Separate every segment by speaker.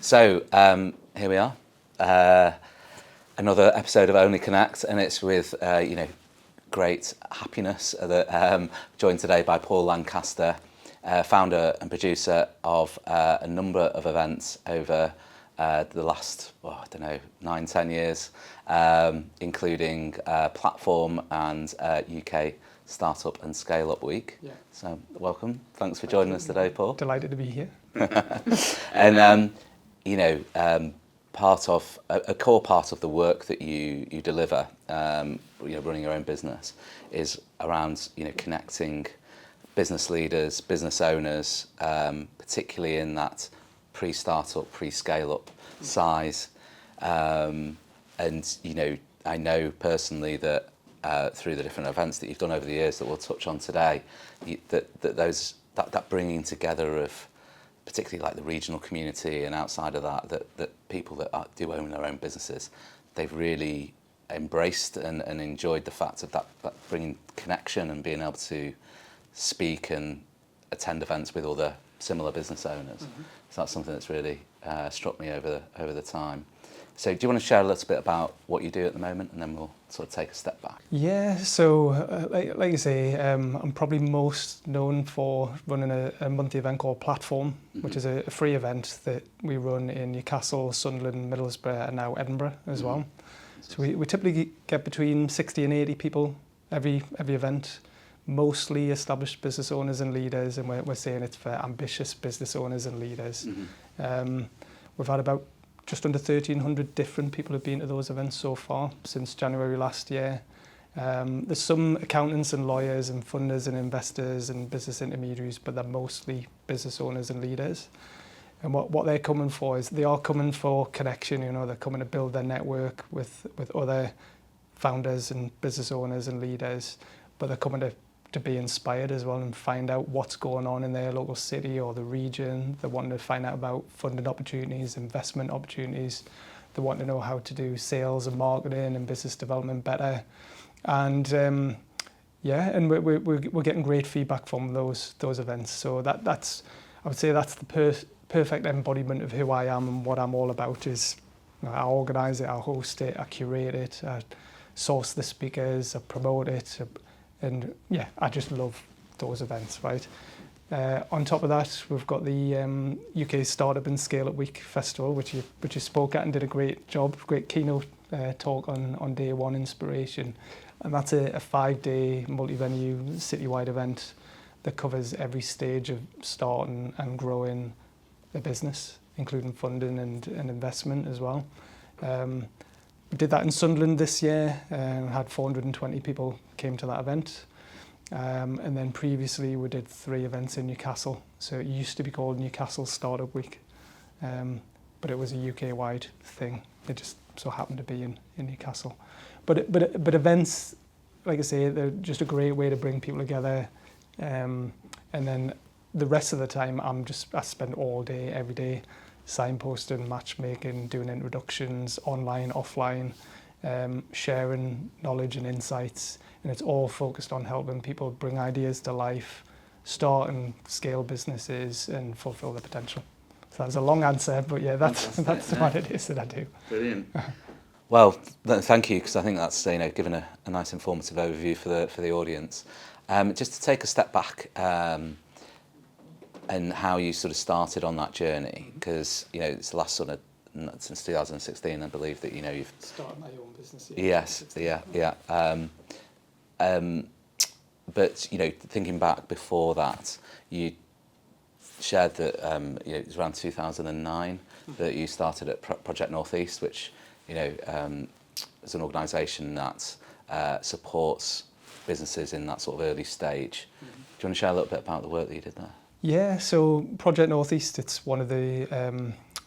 Speaker 1: So here we are, another episode of Only Connect, and it's with great happiness that joined today by Paul Lancaster, founder and producer of a number of events over the last 9-10 years, including Platform and UK Startup and Scaleup Week.
Speaker 2: Yeah.
Speaker 1: So welcome, thanks for joining us today, Paul.
Speaker 2: Delighted to be here.
Speaker 1: And part of a core part of the work that you deliver, running your own business, is around connecting business leaders, business owners, particularly in that pre-startup, pre-scale-up size. And I know personally that through the different events that you've done over the years that we'll touch on today, that bringing together of particularly like the regional community and outside of that people that do own their own businesses, they've really embraced and enjoyed the fact of that bringing connection and being able to speak and attend events with other similar business owners. Mm-hmm. So that's something that's really struck me over the time. So do you want to share a little bit about what you do at the moment, and then we'll sort of take a step back?
Speaker 2: Yeah, so like you say, I'm probably most known for running a monthly event called Platform, mm-hmm. which is a free event that we run in Newcastle, Sunderland, Middlesbrough, and now Edinburgh as mm-hmm. well. So we typically get between 60 and 80 people every event, mostly established business owners and leaders, and we're saying it's for ambitious business owners and leaders. Mm-hmm. We've had about just under 1,300 different people have been to those events so far since January last year. There's some accountants and lawyers and funders and investors and business intermediaries, but they're mostly business owners and leaders. And what they're coming for is they are coming for connection. They're coming to build their network with other founders and business owners and leaders, but they're coming to be inspired as well and find out what's going on in their local city or the region. They want to find out about funding opportunities, investment opportunities. They want to know how to do sales and marketing and business development better. And and we're getting great feedback from those events. So that's I would say that's the perfect embodiment of who I am and what I'm all about. Is I organise it, I host it, I curate it, I source the speakers, I promote it. And yeah, I just love those events, right? On top of that, we've got the UK Startup and Scaleup Week Festival, which you spoke at and did a great job, great keynote talk on day one, inspiration. And that's a 5-day multi-venue citywide event that covers every stage of starting and growing a business, including funding and investment as well. We did that in Sunderland this year and had 420 people came to that event. And then previously we did 3 events in Newcastle. So it used to be called Newcastle Startup Week, but it was a UK-wide thing. It just so happened to be in Newcastle. But events, like I say, they're just a great way to bring people together. And then the rest of the time, I spend all day, every day, signposting, matchmaking, doing introductions, online, offline, sharing knowledge and insights. And it's all focused on helping people bring ideas to life, start and scale businesses and fulfill their potential. So that's a long answer, but yeah, that's what it is that I do.
Speaker 1: Brilliant. Well, thank you, because I think that's given a nice informative overview for the audience. Just to take a step back, and how you sort of started on that journey, because it's the last sort of since 2016, I believe that you've
Speaker 2: started my own business.
Speaker 1: Yes, yeah. But thinking back before that, you shared that it was around 2009 that you started at Project Northeast, which is an organisation that supports businesses in that sort of early stage. Mm-hmm. Do you want to share a little bit about the work that you did there?
Speaker 2: Yeah, so Project Northeast, it's one of the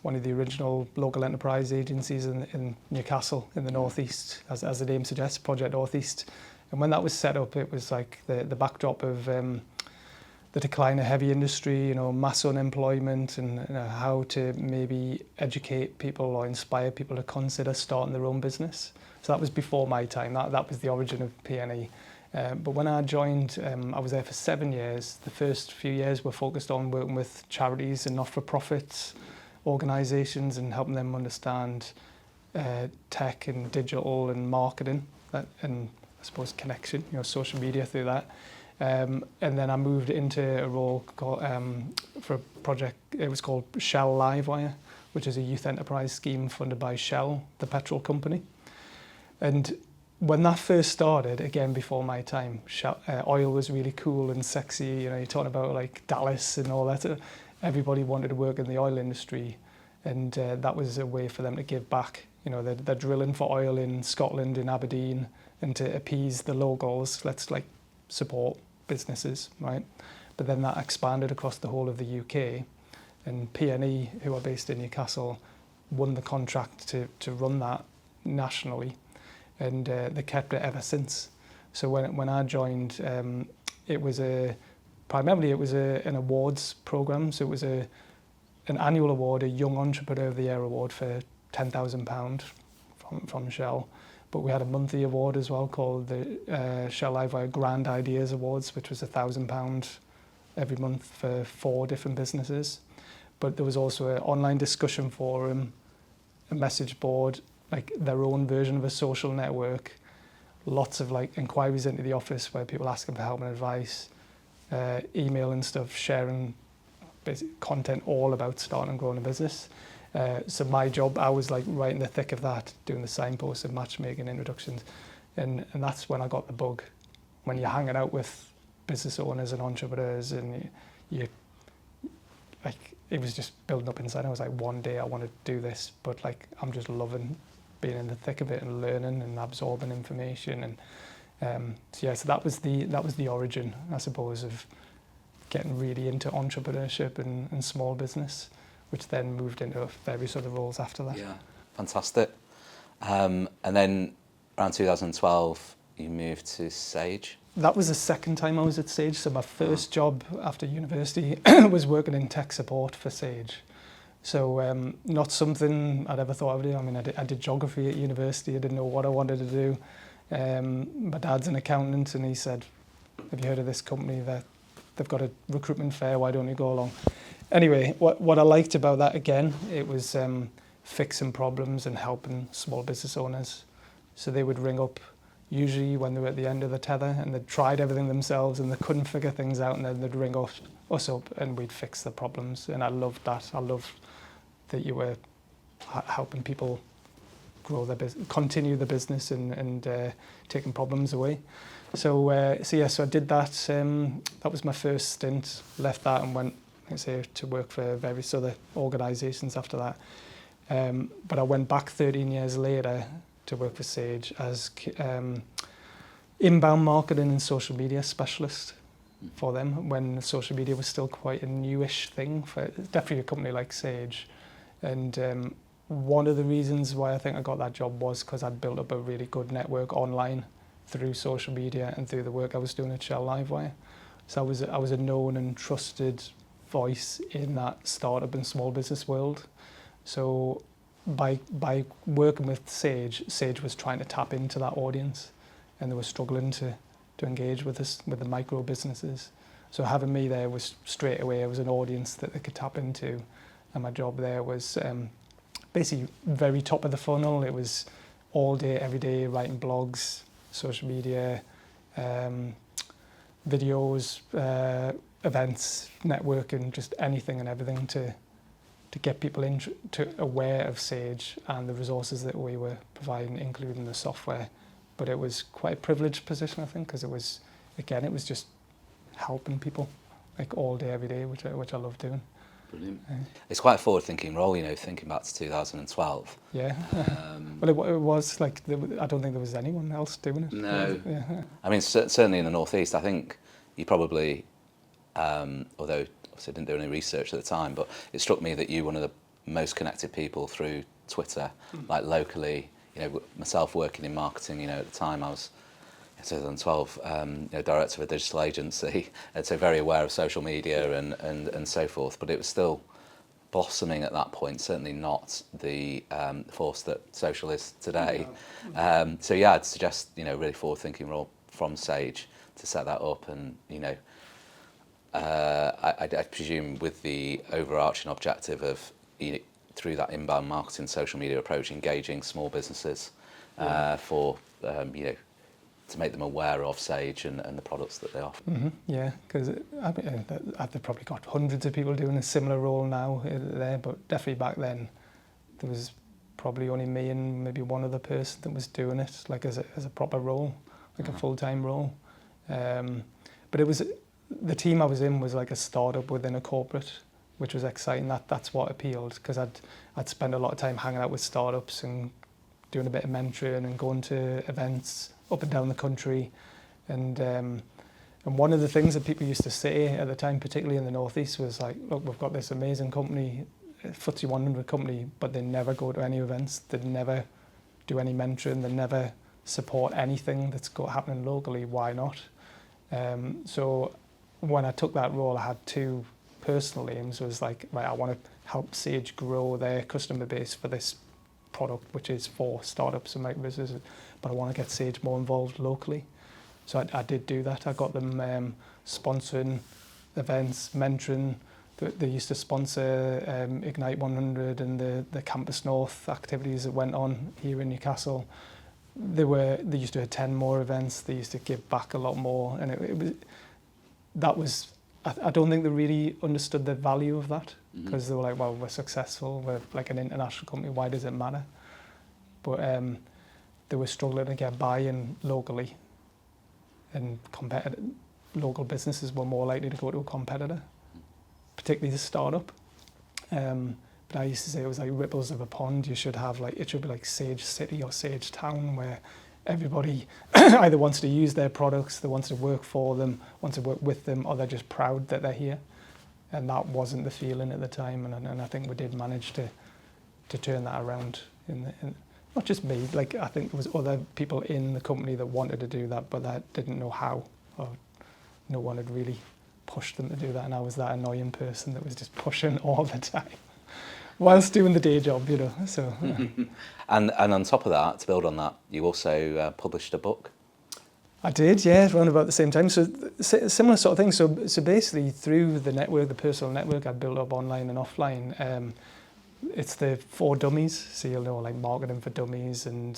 Speaker 2: original local enterprise agencies in Newcastle in the Northeast, as the name suggests, Project Northeast. And when that was set up, it was like the backdrop of the decline of heavy industry, mass unemployment, and how to maybe educate people or inspire people to consider starting their own business. So that was before my time. That was the origin of PNE. But when I joined, I was there for 7 years. The first few years were focused on working with charities and not-for-profits, organisations and helping them understand tech and digital and marketing and I suppose connection, social media through that. And then I moved into a role called, for a project, it was called Shell Livewire, which is a youth enterprise scheme funded by Shell, the petrol company. And when that first started, again, before my time, oil was really cool and sexy. You're talking about like Dallas and all that. Everybody wanted to work in the oil industry. And that was a way for them to give back. They're drilling for oil in Scotland, in Aberdeen, and to appease the locals, let's like support businesses, right? But then that expanded across the whole of the UK. And P&E, who are based in Newcastle, won the contract to run that nationally. And they kept it ever since. So when I joined, it was primarily an awards program. So it was an annual award, a Young Entrepreneur of the Year award for £10,000 from Shell. But we had a monthly award as well called the Shell Livewire Grand Ideas Awards, which was £1,000 every month for 4 different businesses. But there was also an online discussion forum, a message board, like their own version of a social network, lots of like inquiries into the office where people asking for help and advice, email and stuff, sharing basic content all about starting and growing a business. So my job, I was like right in the thick of that, doing the signposts and matchmaking introductions. And that's when I got the bug. When you're hanging out with business owners and entrepreneurs and you like, it was just building up inside. I was like, one day I want to do this, but like, I'm just loving being in the thick of it and learning and absorbing information. And so that was the origin, I suppose, of getting really into entrepreneurship and small business, which then moved into various other roles after that.
Speaker 1: Yeah, fantastic. And then around 2012, you moved to Sage.
Speaker 2: That was the second time I was at Sage. So my first job after university was working in tech support for Sage. So not something I'd ever thought I would do. I mean, I did geography at university. I didn't know what I wanted to do. My dad's an accountant and he said, have you heard of this company? They've got a recruitment fair. Why don't you go along? Anyway, what I liked about that, again, it was fixing problems and helping small business owners. So they would ring up usually when they were at the end of the tether and they'd tried everything themselves and they couldn't figure things out, and then they'd ring us up and we'd fix the problems. And I loved that. I loved that you were helping people grow their business, continue the business and taking problems away. So I did that. That was my first stint. Left that and went, to work for various other organisations after that. But I went back 13 years later to work for Sage as inbound marketing and social media specialist for them, when social media was still quite a newish thing for definitely a company like Sage. And one of the reasons why I think I got that job was because I'd built up a really good network online through social media and through the work I was doing at Shell Livewire. So I was a known and trusted voice in that startup and small business world. So by working with Sage was trying to tap into that audience, and they were struggling to engage with the micro businesses. So having me there was straight away, it was an audience that they could tap into, and my job there was basically very top of the funnel. It was all day, every day, writing blogs, social media, videos, events, networking, just anything and everything to get people aware of Sage and the resources that we were providing, including the software. But it was quite a privileged position, I think, because it was just helping people like all day, every day, which I love doing.
Speaker 1: Brilliant. It's quite a forward-thinking role, thinking back to 2012.
Speaker 2: Yeah. Well, it was like, I don't think there was anyone else doing it.
Speaker 1: No.
Speaker 2: Yeah.
Speaker 1: I mean, certainly in the Northeast, I think you probably, although obviously I didn't do any research at the time, but it struck me that you were one of the most connected people through Twitter, like locally. Myself working in marketing, at the time I was, in 2012, director of a digital agency, and so very aware of social media and so forth, but it was still blossoming at that point, certainly not the force that social is today. No. I'd suggest, really forward-thinking role from Sage to set that up, and, I presume with the overarching objective of, through that inbound marketing, social media approach, engaging small businesses for to make them aware of Sage and the products that they offer.
Speaker 2: Yeah, because they've probably got hundreds of people doing a similar role now there, but definitely back then there was probably only me and maybe one other person that was doing it like as a proper role, like a full-time role. But it was, the team I was in was like a startup within a corporate, which was exciting. That's what appealed, because I'd spent a lot of time hanging out with startups and doing a bit of mentoring and going to events up and down the country. And one of the things that people used to say at the time, particularly in the Northeast, was like, look, we've got this amazing company, FTSE 100 company, but they never go to any events, they never do any mentoring, they never support anything that's happening locally. Why not? So when I took that role, I had two personal aims. Was like, right, I want to help Sage grow their customer base for this product, which is for startups and micro businesses, but I want to get Sage more involved locally. So I did do that. I got them sponsoring events, mentoring. They used to sponsor Ignite 100 and the Campus North activities that went on here in Newcastle. They used to attend more events. They used to give back a lot more, and I don't think they really understood the value of that, because they were like, well, we're successful, we're like an international company, why does it matter? But they were struggling to get buy-in locally, and local businesses were more likely to go to a competitor, particularly the startup. But I used to say it was like ripples of a pond. It should be like Sage City or Sage Town, where everybody either wants to use their products, they want to work for them, want to work with them, or they're just proud that they're here. And that wasn't the feeling at the time, and I think we did manage to turn that around. Not just me, like I think there was other people in the company that wanted to do that, but that didn't know how, or no one had really pushed them to do that, and I was that annoying person that was just pushing all the time whilst doing the day job, so.
Speaker 1: And on top of that, to build on that, you also published a book.
Speaker 2: I did, yeah, around about the same time. So similar sort of thing. So basically through the network, the personal network I built up online and offline, it's the 4 dummies. So you'll know, like marketing for dummies and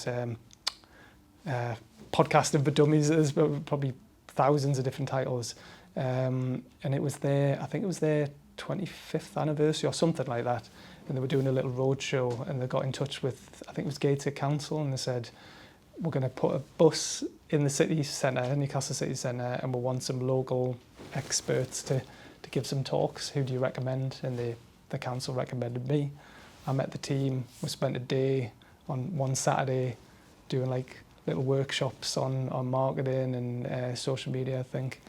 Speaker 2: podcasting for dummies. There's probably thousands of different titles. And it was I think it was their 25th anniversary or something like that. And they were doing a little roadshow, and they got in touch with, I think it was Gateshead Council, and they said, we're going to put a bus in the city centre, Newcastle city centre, and we want some local experts to give some talks. Who do you recommend? And the council recommended me. I met the team. We spent a day on one Saturday doing like little workshops on marketing and social media, I think.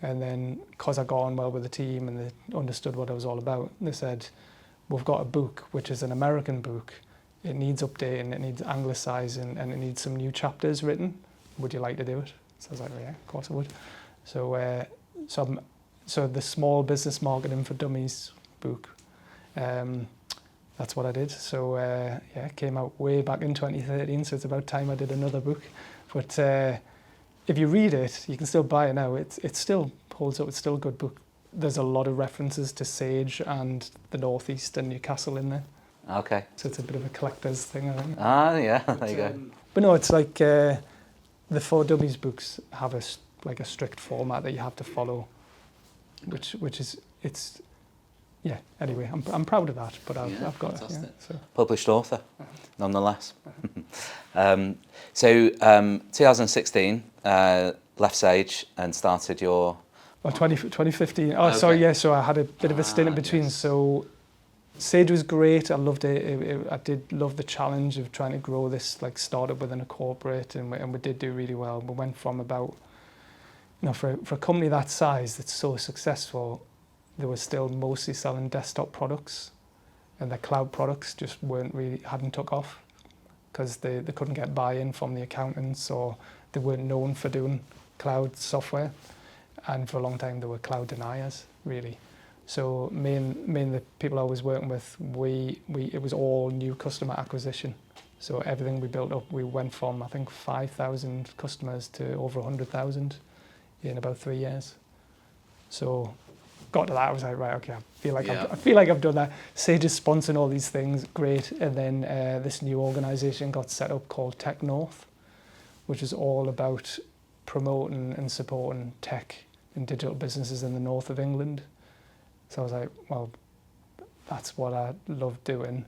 Speaker 2: And then because I got on well with the team and they understood what I was all about, they said, we've got a book, which is an American book. It needs updating, it needs anglicising, and it needs some new chapters written. Would you like to do it? So I was like, yeah, of course I would. So so the Small Business Marketing for Dummies book, that's what I did. So yeah, it came out way back in 2013, so it's about time I did another book. But if you read it, you can still buy it now. It still holds up, it's still a good book. There's a lot of references to Sage and the Northeast and Newcastle in there.
Speaker 1: Okay.
Speaker 2: So it's a bit of a collector's thing, I think.
Speaker 1: Ah, yeah, there you go.
Speaker 2: But no, it's like the 4 Dummies books have a strict format that you have to follow, which is, yeah, anyway, I'm proud of that, but I've got it. Yeah, so.
Speaker 1: Published author, nonetheless. So 2016, left Sage and started your...
Speaker 2: Well, 2015. Oh,
Speaker 1: okay.
Speaker 2: Sorry, yeah, so I had a bit of a stint in between.
Speaker 1: Yes.
Speaker 2: So Sage was great. I loved it. I did love the challenge of trying to grow this like startup within a corporate, and we did do really well. We went from about, for a company that size that's so successful, they were still mostly selling desktop products, and their cloud products just hadn't took off because they couldn't get buy-in from the accountants, or they weren't known for doing cloud software. And for a long time, there were cloud deniers, really. So me and the people I was working with, it was all new customer acquisition. So everything we built up, we went from, I think, 5,000 customers to over 100,000 in about 3 years. So got to that, I was like, right, okay, I feel like I've done that. Sage is sponsoring all these things, great. And then this new organisation got set up called Tech North, which is all about promoting and supporting tech and digital businesses in the north of England. So I was like, well, that's what I love doing.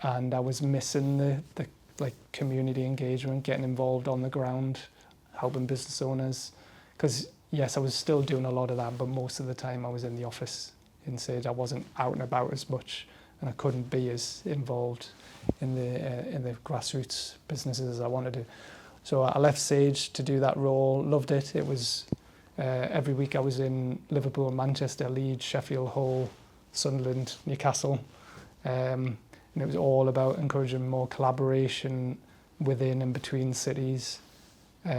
Speaker 2: And I was missing the like community engagement, getting involved on the ground, helping business owners. Because yes, I was still doing a lot of that, but most of the time I was in the office in Sage. I wasn't out and about as much, and I couldn't be as involved in the grassroots businesses as I wanted to. So I left Sage to do that role, loved it. It was every week I was in Liverpool, Manchester, Leeds, Sheffield, Hull, Sunderland, Newcastle. And it was all about encouraging more collaboration within and between cities,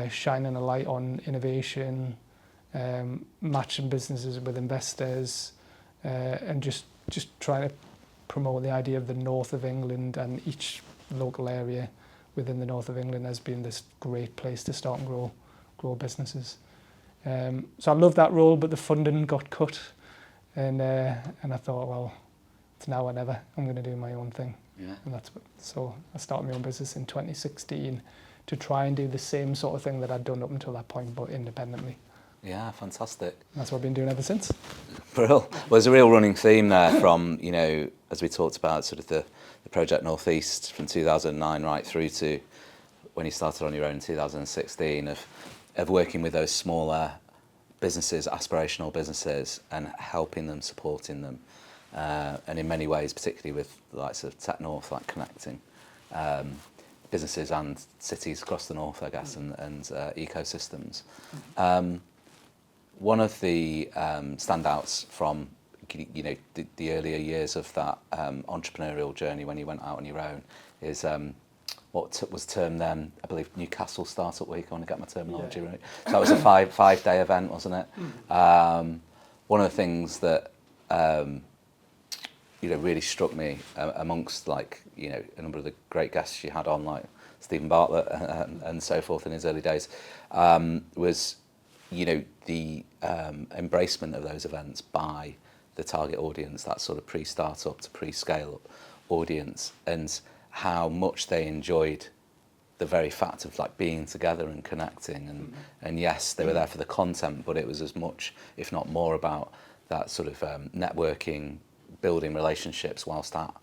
Speaker 2: shining a light on innovation, matching businesses with investors, and just trying to promote the idea of the north of England and each local area within the north of England as being this great place to start and grow businesses. So I loved that role, but the funding got cut, and I thought, well, it's now or never. I'm going to do my own thing.
Speaker 1: Yeah.
Speaker 2: And so I started my own business in 2016 to try and do the same sort of thing that I'd done up until that point, but independently.
Speaker 1: Yeah, fantastic.
Speaker 2: And that's what I've been doing ever since.
Speaker 1: Brill. Well, there's a real running theme there from, as we talked about, sort of the Project Northeast from 2009 right through to when you started on your own in 2016 of working with those smaller businesses, aspirational businesses, and helping them, supporting them. And in many ways, particularly with the likes of Tech North, like connecting businesses and cities across the north, I guess, and ecosystems. One of the standouts from the earlier years of that entrepreneurial journey when you went out on your own is what was termed then, I believe, Newcastle Startup Week. I want to get my terminology right. So that was a five-day event, wasn't it? One of the things that really struck me amongst a number of the great guests you had on, like Stephen Bartlett and so forth in his early days, was the embracement of those events by the target audience, that sort of pre-startup to pre-scale-up audience, and how much they enjoyed the very fact of being together and connecting, and yes, they were there for the content, but it was as much, if not more, about that sort of networking, building relationships whilst at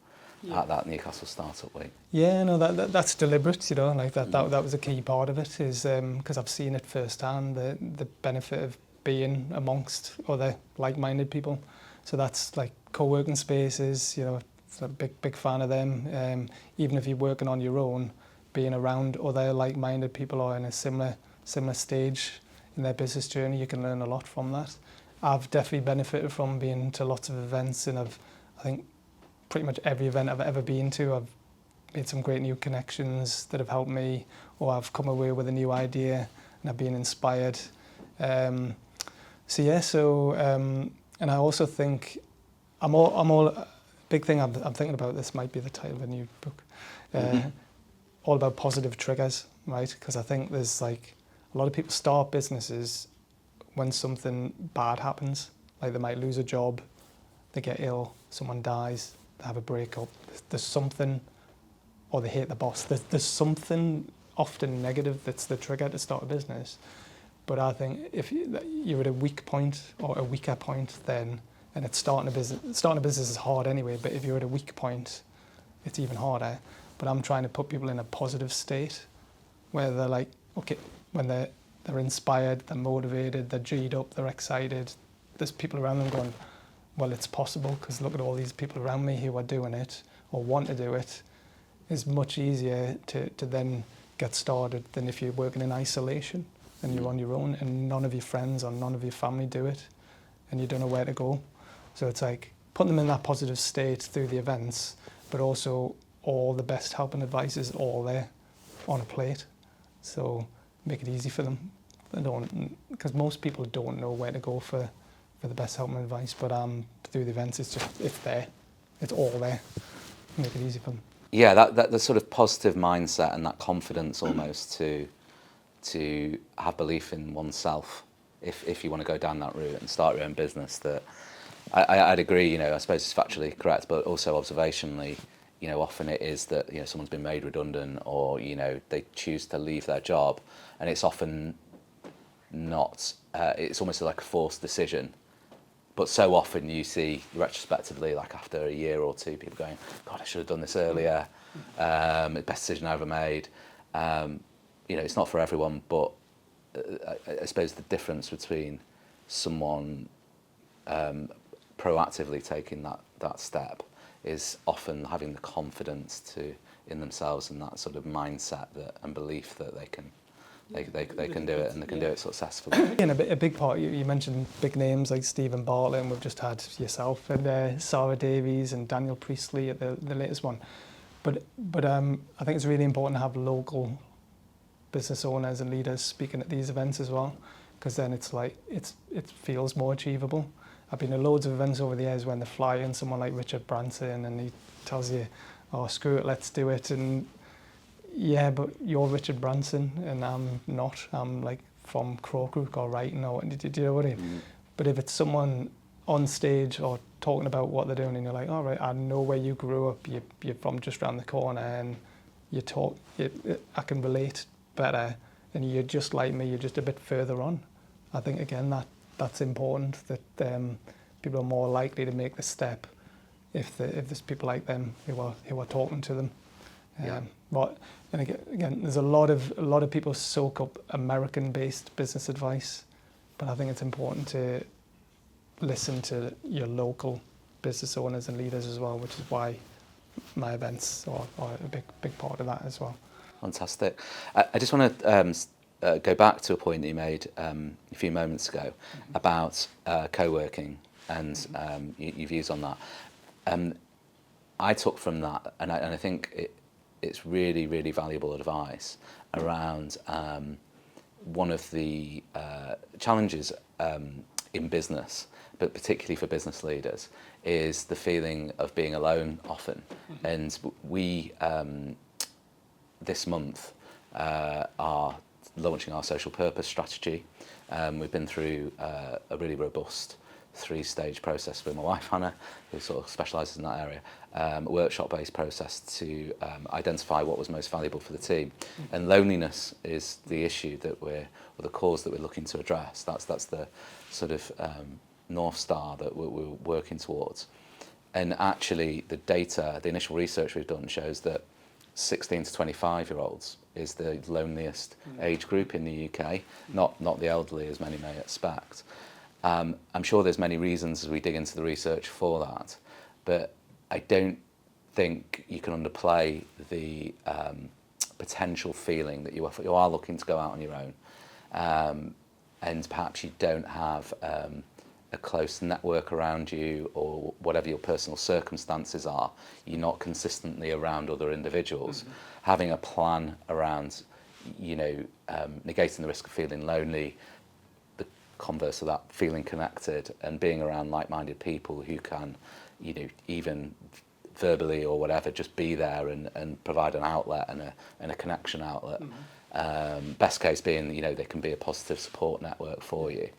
Speaker 1: that Newcastle Startup Week.
Speaker 2: Yeah, no, that's deliberate, that was a key part of it, is because I've seen it firsthand, the benefit of being amongst other like-minded people. So that's like co-working spaces, a big fan of them. Even if you're working on your own, being around other like-minded people or in a similar stage in their business journey, you can learn a lot from that. I've definitely benefited from being to lots of events, and I think pretty much every event I've ever been to, I've made some great new connections that have helped me, or I've come away with a new idea and I've been inspired. And I also think I'm all big thing I'm thinking about, this might be the title of a new book, all about positive triggers, right? Because I think there's a lot of people start businesses when something bad happens, like they might lose a job, they get ill, someone dies, they have a breakup, there's something, or they hate the boss, there's something often negative that's the trigger to start a business. But I think if you're at a weak point or a weaker point then, and it's starting a business is hard anyway, but if you're at a weak point, it's even harder. But I'm trying to put people in a positive state where they're when they're inspired, they're motivated, they're G'd up, they're excited. There's people around them going, well, it's possible, because look at all these people around me who are doing it or want to do it. It's much easier to then get started than if you're working in isolation and you're on your own and none of your friends or none of your family do it and you don't know where to go. So it's putting them in that positive state through the events, but also all the best help and advice is all there on a plate. So make it easy for them. Because most people don't know where to go for the best help and advice, but through the events it's there. It's all there. Make it easy for them.
Speaker 1: Yeah, that the sort of positive mindset and that confidence almost to have belief in oneself if you want to go down that route and start your own business, that I'd agree. I suppose it's factually correct, but also observationally, often it is that someone's been made redundant, or they choose to leave their job, and it's often not. It's almost like a forced decision. But so often you see retrospectively, like after a year or two, people going, "God, I should have done this earlier. Best decision I ever made." It's not for everyone, but I suppose the difference between someone proactively taking that step is often having the confidence in themselves, and that sort of mindset and belief that they can do it, and they can do it successfully.
Speaker 2: And a big part, you mentioned big names like Stephen Bartlett, and we've just had yourself and Sarah Davies and Daniel Priestley at the latest one. But I think it's really important to have local business owners and leaders speaking at these events as well, because then it feels more achievable. I've been to loads of events over the years when they fly in someone like Richard Branson and he tells you, "Oh, screw it, let's do it." And yeah, but you're Richard Branson and I'm not. I'm like from Crowcrook or Wrighton, or do you know what I mean? Mm. But if it's someone on stage or talking about what they're doing, and you're like, "All right, I know where you grew up. You're from just around the corner, and I can relate better, and you're just like me. You're just a bit further on." I think again that's important. That people are more likely to make the step if there's people like them who are talking to them.
Speaker 1: Yeah.
Speaker 2: But and again, there's a lot of people soak up American-based business advice, but I think it's important to listen to your local business owners and leaders as well, which is why my events are a big part of that as well.
Speaker 1: Fantastic. I just want to go back to a point that you made a few moments ago about co-working and your views on that. I took from that, and I think it's really, really valuable advice around one of the challenges in business, but particularly for business leaders, is the feeling of being alone often. Mm-hmm. And we, this month, are launching our social purpose strategy. We've been through a really robust 3-stage process with my wife Hannah, who sort of specialises in that area, a workshop-based process to identify what was most valuable for the team. Mm-hmm. And loneliness is the issue or the cause that we're looking to address. That's the sort of North Star that we're working towards. And actually the data, the initial research we've done shows that 16 to 25-year-olds is the loneliest age group in the UK, not the elderly as many may expect. I'm sure there's many reasons as we dig into the research for that, but I don't think you can underplay the potential feeling that you are looking to go out on your own, and perhaps you don't have a close network around you, or whatever your personal circumstances are, you're not consistently around other individuals. Mm-hmm. Having a plan around, negating the risk of feeling lonely, the converse of that, feeling connected, and being around like-minded people who can, even verbally or whatever, just be there and provide an outlet and a connection outlet. Mm-hmm. Best case being, they can be a positive support network for you.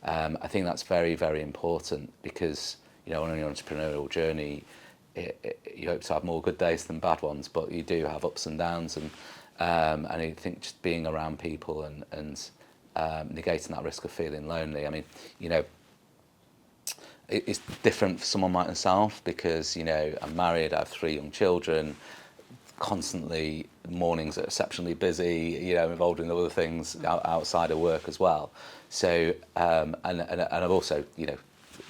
Speaker 1: I think that's very, very important, because on your entrepreneurial journey, you hope to have more good days than bad ones, but you do have ups and downs, and I think just being around people and negating that risk of feeling lonely. I mean, it's different for someone like myself, because I'm married, I have 3 young children. Constantly, mornings are exceptionally busy, involved in other things outside of work as well. So, and I've also,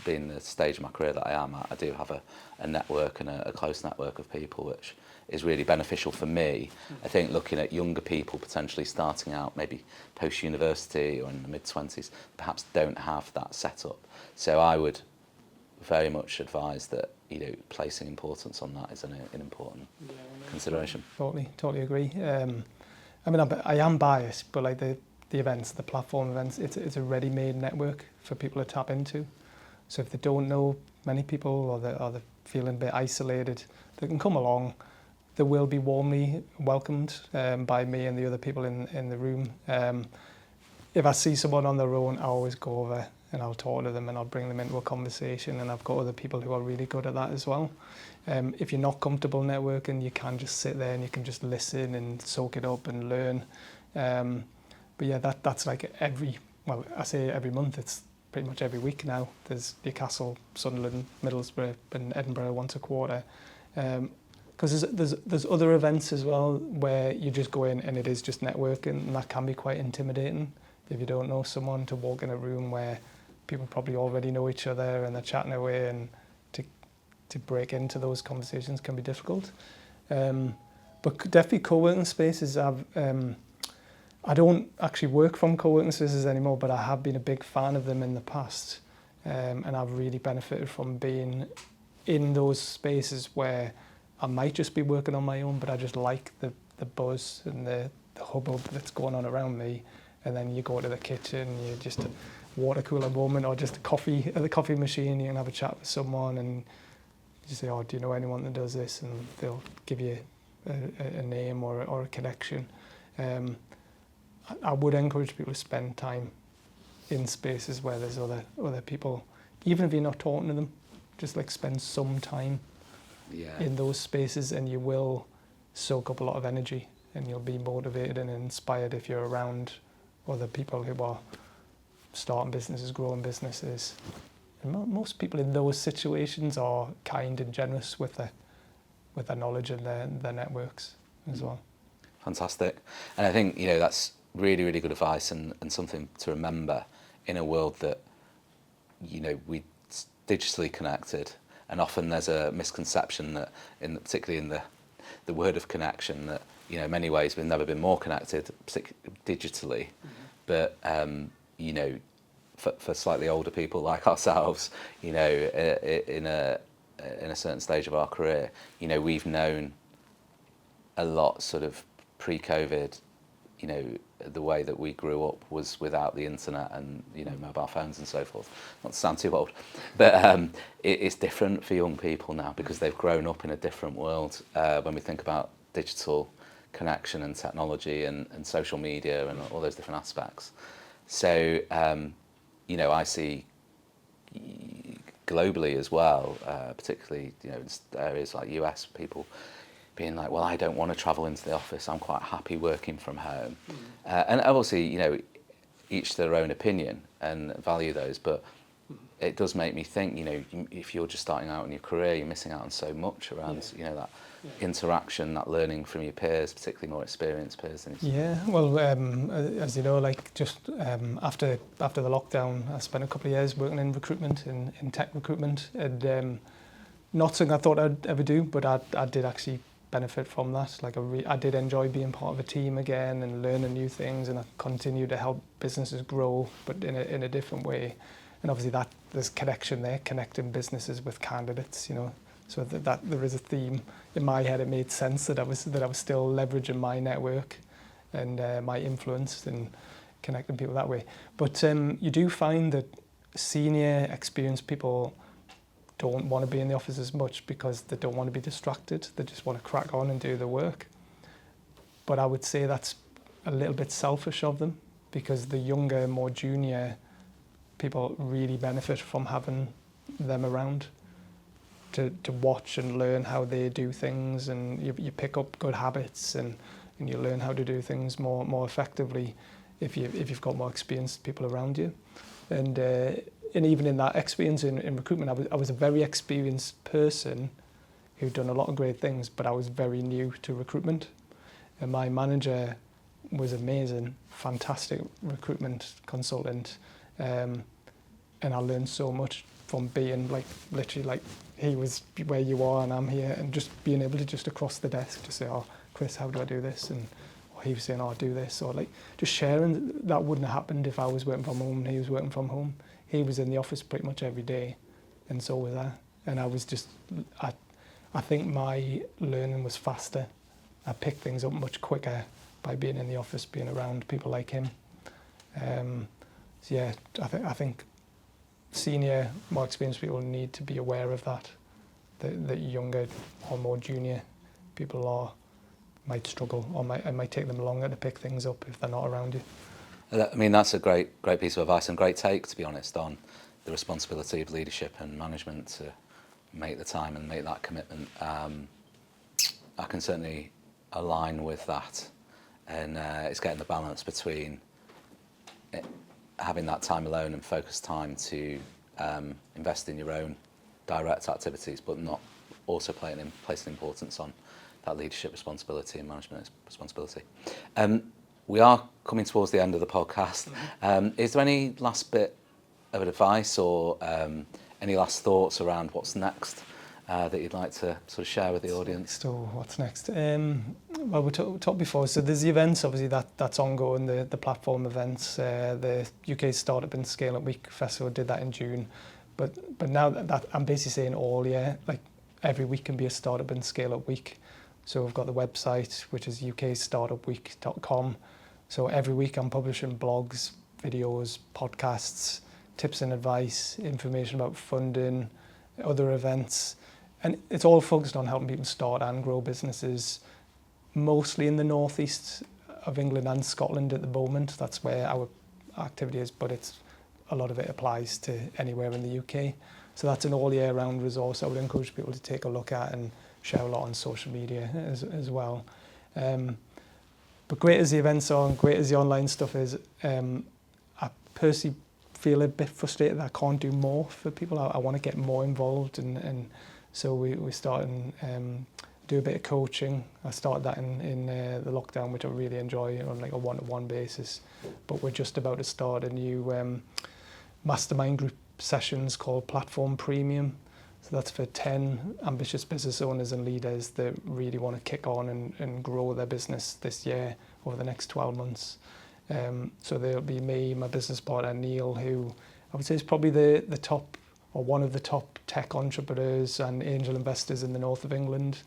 Speaker 1: being the stage of my career that I am at, I do have a network and a close network of people, which is really beneficial for me. I think looking at younger people potentially starting out, maybe post-university or in the mid-20s, perhaps don't have that set up. So I would very much advise that placing importance on that is an important consideration.
Speaker 2: Totally agree. I mean, I am biased, but like the events, the platform events, it's a ready-made network for people to tap into. So if they don't know many people, or they're feeling a bit isolated, they can come along. They will be warmly welcomed by me and the other people in the room. If I see someone on their own, I always go over and I'll talk to them and I'll bring them into a conversation, and I've got other people who are really good at that as well. If you're not comfortable networking, you can just sit there and you can just listen and soak it up and learn. But yeah, that's like I say every month, it's pretty much every week now. There's Newcastle, Sunderland, Middlesbrough and Edinburgh once a quarter. Because there's other events as well where you just go in and it is just networking, and that can be quite intimidating if you don't know someone, to walk in a room where people probably already know each other and they're chatting away, and to break into those conversations can be difficult. But definitely co-working spaces, I don't actually work from co-working spaces anymore, but I have been a big fan of them in the past, and I've really benefited from being in those spaces where I might just be working on my own, but I just like the buzz and the hubbub that's going on around me. And then you go to the kitchen, you just a water cooler moment, or just a coffee at the coffee machine, you can have a chat with someone and you say, oh, do you know anyone that does this? And they'll give you a name or a connection. I would encourage people to spend time in spaces where there's other people, even if you're not talking to them, just like spend some time in those spaces, and you will soak up a lot of energy, and you'll be motivated and inspired if you're around other people who are starting businesses, growing businesses. And most people in those situations are kind and generous with their knowledge and their networks as well.
Speaker 1: Fantastic. And I think, that's really, really good advice, and something to remember in a world that, we're digitally connected, and often there's a misconception that, particularly in the word of connection, that, in many ways we've never been more connected, digitally, but, for slightly older people like ourselves, in a certain stage of our career, we've known a lot sort of pre-COVID. The way that we grew up was without the internet and mobile phones and so forth. Not to sound too old, but it's different for young people now because they've grown up in a different world. When we think about digital connection and technology and social media and all those different aspects, so I see globally as well, particularly in areas like US, people being like, well, I don't want to travel into the office, I'm quite happy working from home. And obviously, each their own opinion and value those, but it does make me think, if you're just starting out in your career, you're missing out on so much around, that interaction, that learning from your peers, particularly more experienced peers.
Speaker 2: Well, as you know, just after the lockdown, I spent a couple of years working in recruitment, in tech recruitment, and not something I thought I'd ever do, but I did actually benefit from that. I did enjoy being part of a team again and learning new things, and I continue to help businesses grow, but in a different way. And obviously there's connection there, connecting businesses with candidates, so that there is a theme. In my head, it made sense that I was still leveraging my network and my influence and connecting people that way. But you do find that senior, experienced people don't want to be in the office as much because they don't want to be distracted. They just want to crack on and do the work. But I would say that's a little bit selfish of them, because the younger, more junior people really benefit from having them around to watch and learn how they do things, and you pick up good habits and you learn how to do things more effectively if you've got more experienced people around you. And even in that experience in recruitment, I was a very experienced person who'd done a lot of great things, but I was very new to recruitment. And my manager was amazing, fantastic recruitment consultant. And I learned so much from being literally he was where you are and I'm here, and just being able to just across the desk just say, oh, Chris, how do I do this? And he was saying, oh, do this. Or just sharing. That wouldn't have happened if I was working from home and he was working from home. He was in the office pretty much every day, and so was I. And I was just, I think my learning was faster. I picked things up much quicker by being in the office, being around people like him. So yeah, I think senior, more experienced people need to be aware of that. The younger or more junior people might struggle, or it might take them longer to pick things up if they're not around you.
Speaker 1: I mean, that's a great piece of advice and great take, to be honest, on the responsibility of leadership and management to make the time and make that commitment. I can certainly align with that, and it's getting the balance between having that time alone and focused time to invest in your own direct activities, but not also placing importance on that leadership responsibility and management responsibility. We are coming towards the end of the podcast. Is there any last bit of advice or any last thoughts around what's next that you'd like to sort of share with the audience?
Speaker 2: So what's next? Well, we talked before. So there's the events, obviously that's ongoing. The platform events, the UK Startup and Scaleup Week Festival did that in June, but now that I'm basically saying all year, like every week can be a Startup and Scaleup Week. So we've got the website, which is ukstartupweek.com. So every week I'm publishing blogs, videos, podcasts, tips and advice, information about funding, other events. And it's all focused on helping people start and grow businesses, mostly in the northeast of England and Scotland at the moment. That's where our activity is, but a lot of it applies to anywhere in the UK. So that's an all year round resource I would encourage people to take a look at and share a lot on social media as well. But great as the events are and great as the online stuff is, I personally feel a bit frustrated that I can't do more for people. I want to get more involved, and so we're starting do a bit of coaching. I started that in the lockdown, which I really enjoy on like a one-to-one basis. But we're just about to start a new mastermind group sessions called Platform Premium. So that's for 10 ambitious business owners and leaders that really want to kick on and grow their business this year over the next 12 months. So there'll be me, my business partner Neil, who I would say is probably the top or one of the top tech entrepreneurs and angel investors in the north of England.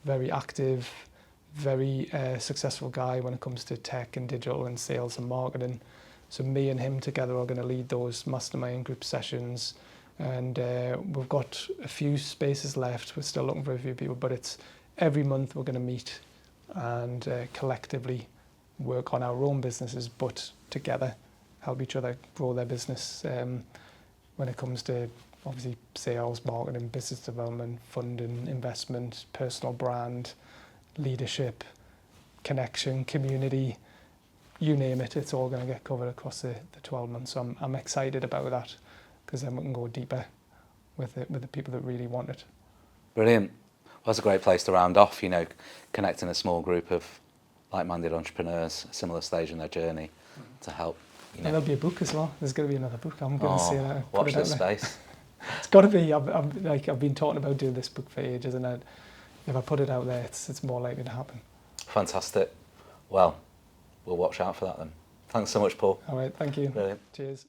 Speaker 2: Very active, very successful guy when it comes to tech and digital and sales and marketing. So me and him together are going to lead those mastermind group sessions. And we've got a few spaces left. We're still looking for a few people, but it's every month we're going to meet and collectively work on our own businesses, but together help each other grow their business when it comes to obviously sales, marketing, business development, funding, investment, personal brand, leadership, connection, community, you name it, it's all going to get covered across the 12 months. So I'm excited about that, because then we can go deeper with the people that really want it.
Speaker 1: Brilliant. Well, that's a great place to round off, connecting a small group of like-minded entrepreneurs, a similar stage in their journey to help.
Speaker 2: And there'll be a book as well. There's going to be another book. I'm going to say that.
Speaker 1: Watch this space.
Speaker 2: It's got to be. I've been talking about doing this book for ages, and if I put it out there, it's more likely to happen.
Speaker 1: Fantastic. Well, we'll watch out for that then. Thanks so much, Paul.
Speaker 2: All right, thank you.
Speaker 1: Brilliant.
Speaker 2: Cheers.